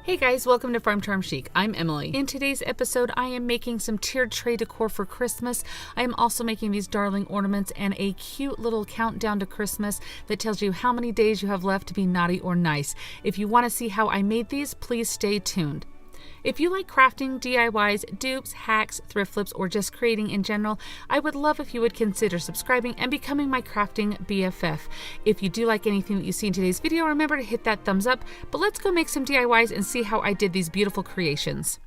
Hey guys, welcome to Farm Charm Chic. I'm Emily. In today's episode, I am making some tiered tray decor for Christmas. I am also making these darling ornaments and a cute little countdown to Christmas that tells you how many days you have left to be naughty or nice. If you want to see how I made these, please stay tuned. If you like crafting, DIYs, dupes, hacks, thrift flips, or just creating in general, I would love if you would consider subscribing and becoming my crafting BFF. If you do like anything that you see in today's video, remember to hit that thumbs up, but let's go make some DIYs and see how I did these beautiful creations.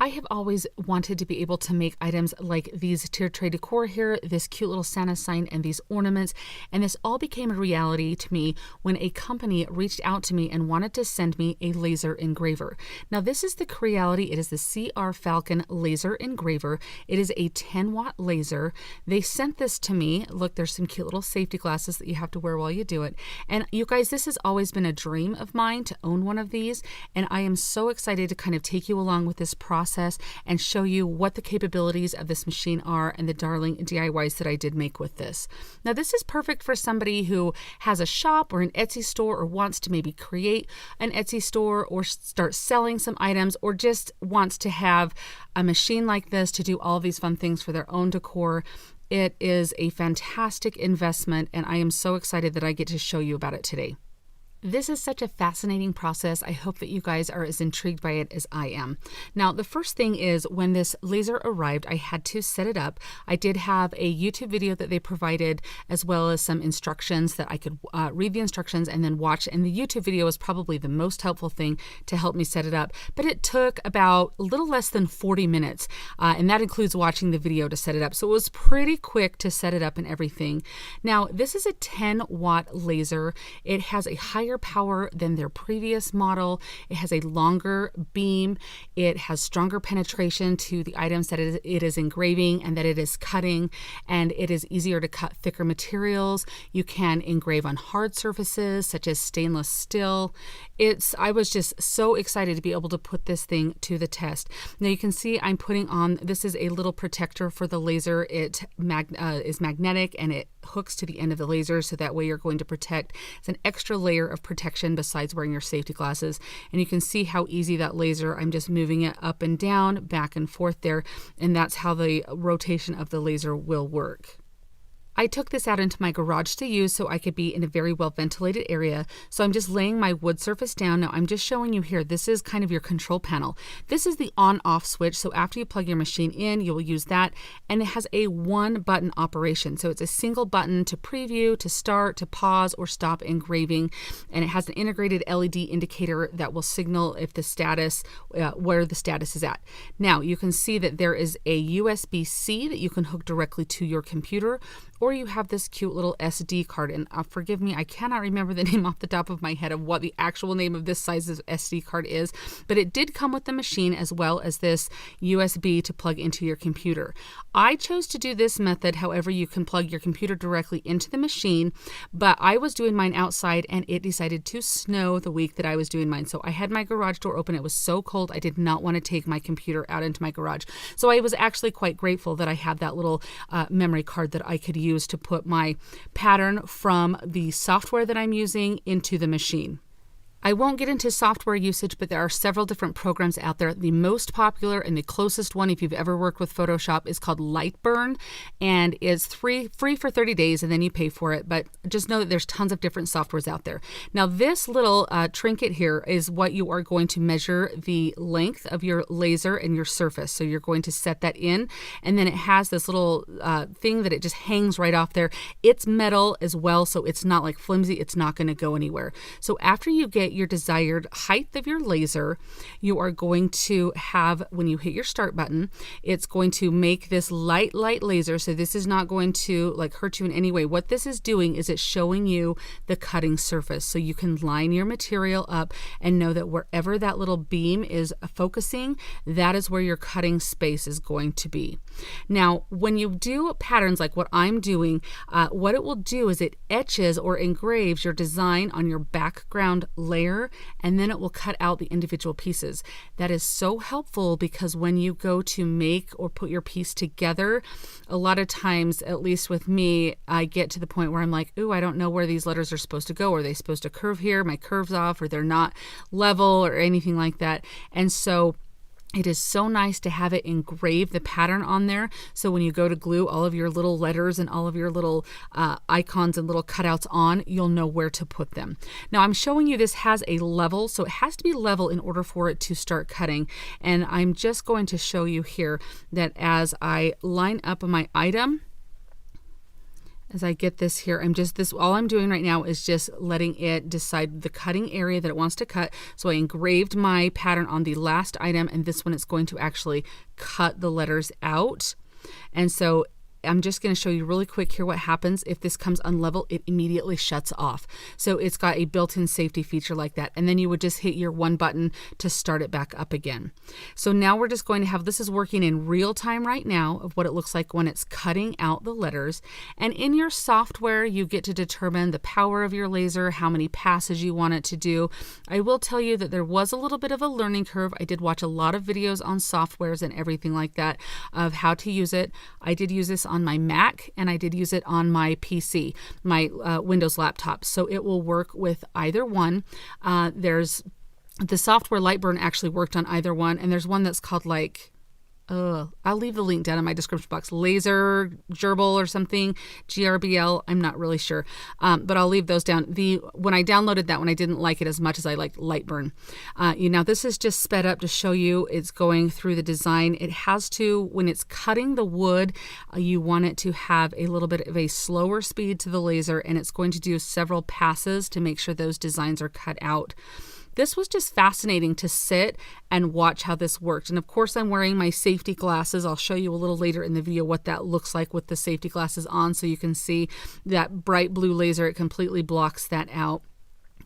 I have always wanted to be able to make items like these tiered tray decor here, this cute little Santa sign, and these ornaments, and this all became a reality to me when a company reached out to me and wanted to send me a laser engraver. Now this is the Creality. It is the CR-Falcon laser engraver. It is a 10-watt laser. They sent this to me. Look, there's some cute little safety glasses that you have to wear while you do it. And you guys, this has always been a dream of mine to own one of these, and I am so excited to kind of take you along with this process and show you what the capabilities of this machine are and the darling DIYs that I did make with this. Now this is perfect for somebody who has a shop or an Etsy store or wants to maybe create an Etsy store or start selling some items or just wants to have a machine like this to do all of these fun things for their own decor. It is a fantastic investment and I am so excited that I get to show you about it today. This is such a fascinating process. I hope that you guys are as intrigued by it as I am. Now, the first thing is when this laser arrived, I had to set it up. I did have a YouTube video that they provided as well as some instructions that I could read the instructions and then watch. And the YouTube video was probably the most helpful thing to help me set it up. But it took about a little less than 40 minutes. And that includes watching the video to set it up. So it was pretty quick to set it up and everything. Now, this is a 10-watt laser. It has a higher power than their previous model. It has a longer beam. It has stronger penetration to the items that it is engraving and that it is cutting, and it is easier to cut thicker materials. You can engrave on hard surfaces such as stainless steel. I was just so excited to be able to put this thing to the test. Now you can see I'm putting on, this is a little protector for the laser. It is magnetic and it hooks to the end of the laser, so that way you're going to protect. It's an extra layer of protection besides wearing your safety glasses. And you can see how easy that laser, I'm just moving it up and down, back and forth there, and that's how the rotation of the laser will work. I took this out into my garage to use so I could be in a very well ventilated area. So I'm just laying my wood surface down. Now I'm just showing you here, this is kind of your control panel. This is the on-off switch. So after you plug your machine in, you will use that. And it has a one button operation. So it's a single button to preview, to start, to pause, or stop engraving. And it has an integrated LED indicator that will signal if the status, where the status is at. Now you can see that there is a USB-C that you can hook directly to your computer, or you have this cute little SD card. And forgive me, I cannot remember the name off the top of my head of what the actual name of this size of SD card is, but it did come with the machine as well as this USB to plug into your computer. I chose to do this method. However, you can plug your computer directly into the machine, but I was doing mine outside and it decided to snow the week that I was doing mine. So I had my garage door open. It was so cold. I did not want to take my computer out into my garage. So I was actually quite grateful that I had that little memory card that I could use to put my pattern from the software that I'm using into the machine. I won't get into software usage, but there are several different programs out there. The most popular and the closest one, if you've ever worked with Photoshop, is called Lightburn, and it's free for 30 days, and then you pay for it. But just know that there's tons of different softwares out there. Now, this little trinket here is what you are going to measure the length of your laser and your surface. So you're going to set that in, and then it has this little thing that it just hangs right off there. It's metal as well, so it's not like flimsy. It's not going to go anywhere. So after you get your desired height of your laser, you are going to have, when you hit your start button, it's going to make this light laser. So this is not going to like hurt you in any way. What this is doing is it's showing you the cutting surface. So you can line your material up and know that wherever that little beam is focusing, that is where your cutting space is going to be. Now, when you do patterns like what I'm doing, what it will do is it etches or engraves your design on your background layer layer, and then it will cut out the individual pieces. That is so helpful because when you go to make or put your piece together, a lot of times, at least with me, I get to the point where I'm like, ooh, I don't know where these letters are supposed to go. Are they supposed to curve here? My curve's off, or they're not level or anything like that. And so it is so nice to have it engrave the pattern on there. So when you go to glue all of your little letters and all of your little icons and little cutouts on, you'll know where to put them. Now I'm showing you this has a level, so it has to be level in order for it to start cutting. And I'm just going to show you here that as I line up my item, as I get this here, all I'm doing right now is just letting it decide the cutting area that it wants to cut. So I engraved my pattern on the last item, and this one it's going to actually cut the letters out. And so I'm just going to show you really quick here what happens if this comes unlevel. It immediately shuts off. So it's got a built-in safety feature like that. And then you would just hit your one button to start it back up again. So now we're just going to have, this is working in real time right now of what it looks like when it's cutting out the letters. And in your software, you get to determine the power of your laser, how many passes you want it to do. I will tell you that there was a little bit of a learning curve. I did watch a lot of videos on softwares and everything like that of how to use it. I did use this on my Mac, and I did use it on my PC, my Windows laptop. So it will work with either one. There's the software Lightburn actually worked on either one, and there's one that's called I'll leave the link down in my description box. Laser Gerbil or something, GRBL. I'm not really sure, but I'll leave those down. When I downloaded that one, I didn't like it as much as I liked Lightburn. Now this is just sped up to show you it's going through the design. It has to, when it's cutting the wood, you want it to have a little bit of a slower speed to the laser, and it's going to do several passes to make sure those designs are cut out. This was just fascinating to sit and watch how this worked. And of course, I'm wearing my safety glasses. I'll show you a little later in the video what that looks like with the safety glasses on, so you can see that bright blue laser. It completely blocks that out.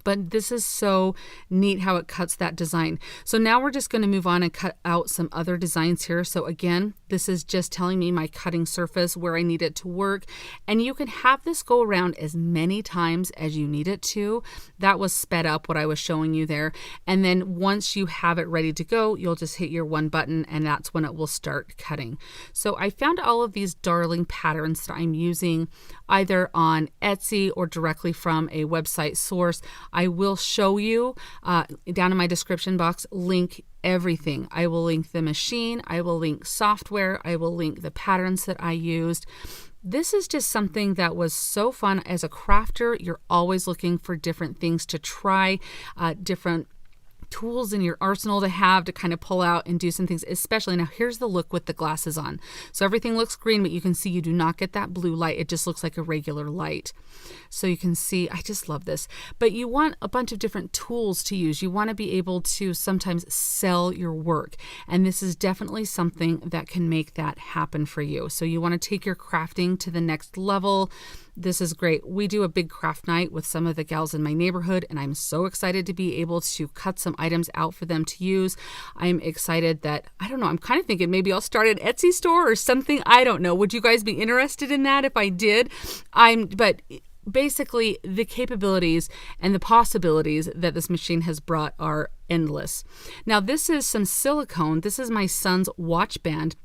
But this is so neat how it cuts that design. So now we're just going to move on and cut out some other designs here. So again, this is just telling me my cutting surface, where I need it to work. And you can have this go around as many times as you need it to. That was sped up, what I was showing you there. And then once you have it ready to go, you'll just hit your one button, and that's when it will start cutting. So I found all of these darling patterns that I'm using either on Etsy or directly from a website source. I will show you down in my description box, link everything. I will link the machine, I will link software, I will link the patterns that I used. This is just something that was so fun. As a crafter, you're always looking for different things to try, different tools in your arsenal to have to kind of pull out and do some things, especially now here's the look with the glasses on. So everything looks green, but you can see you do not get that blue light. It just looks like a regular light. So you can see, I just love this, but you want a bunch of different tools to use. You want to be able to sometimes sell your work. And this is definitely something that can make that happen for you. So you want to take your crafting to the next level. This is great. We do a big craft night with some of the gals in my neighborhood, and I'm so excited to be able to cut some items out for them to use. I'm excited that, I don't know, I'm kind of thinking maybe I'll start an Etsy store or something. I don't know. Would you guys be interested in that if I did? But basically, the capabilities and the possibilities that this machine has brought are endless. Now, this is some silicone. This is my son's watch band.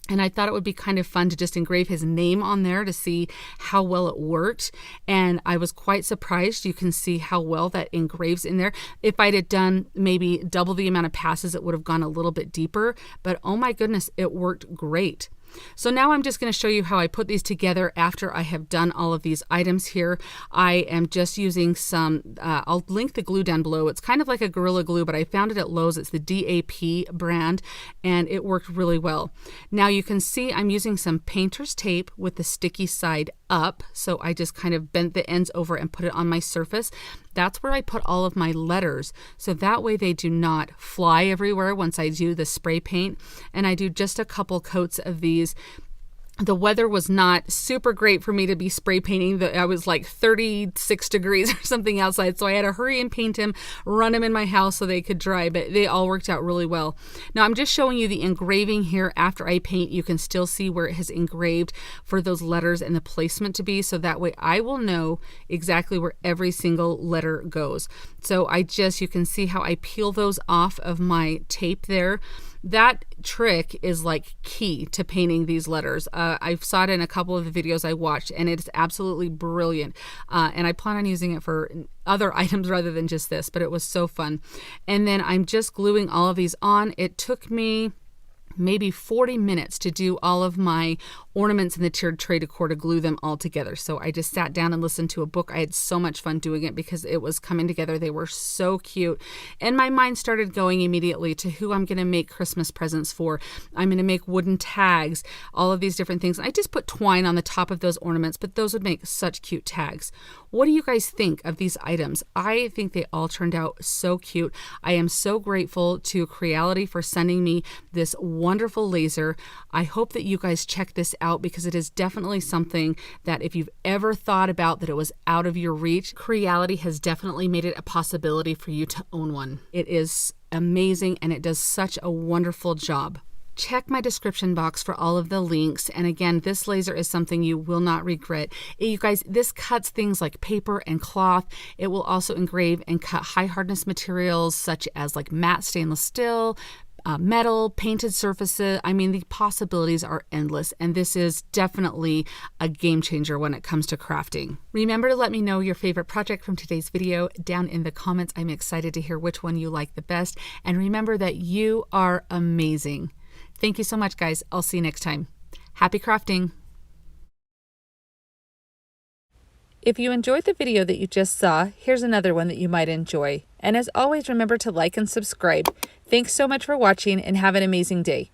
And I thought it would be kind of fun to just engrave his name on there to see how well it worked. And I was quite surprised. You can see how well that engraves in there. If I'd have done maybe double the amount of passes, it would have gone a little bit deeper. But oh my goodness, it worked great. So now I'm just going to show you how I put these together after I have done all of these items here. I am just using some, I'll link the glue down below. It's kind of like a Gorilla Glue, but I found it at Lowe's. It's the DAP brand, and it worked really well. Now you can see I'm using some painter's tape with the sticky side up. So I just kind of bent the ends over and put it on my surface. That's where I put all of my letters. So that way they do not fly everywhere once I do the spray paint. And I do just a couple coats of these The weather was not super great for me to be spray painting. I was like 36 degrees or something outside, so I had to hurry and paint him, run him in my house so they could dry, but they all worked out really well. Now I'm just showing you the engraving here after I paint. You can still see where it has engraved for those letters and the placement to be, so that way I will know exactly where every single letter goes. So you can see how I peel those off of my tape there. That trick is like key to painting these letters. I saw it in a couple of the videos I watched, and it's absolutely brilliant. And I plan on using it for other items rather than just this, but it was so fun. And then I'm just gluing all of these on. It took me maybe 40 minutes to do all of my ornaments in the tiered tray decor, to glue them all together. So I just sat down and listened to a book. I had so much fun doing it because it was coming together. They were so cute. And my mind started going immediately to who I'm going to make Christmas presents for. I'm going to make wooden tags, all of these different things. I just put twine on the top of those ornaments, but those would make such cute tags. What do you guys think of these items? I think they all turned out so cute. I am so grateful to CR-Reality for sending me this wonderful laser. I hope that you guys check this out, because it is definitely something that if you've ever thought about that it was out of your reach, CR-Reality has definitely made it a possibility for you to own one. It is amazing and it does such a wonderful job. Check my description box for all of the links. And again, this laser is something you will not regret. You guys, this cuts things like paper and cloth. It will also engrave and cut high hardness materials such as like matte stainless steel, metal, painted surfaces. I mean, the possibilities are endless, and this is definitely a game changer when it comes to crafting. Remember to let me know your favorite project from today's video down in the comments. I'm excited to hear which one you like the best, and remember that you are amazing. Thank you so much, guys. I'll see you next time. Happy crafting! If you enjoyed the video that you just saw, here's another one that you might enjoy. And as always, remember to like and subscribe. Thanks so much for watching, and have an amazing day.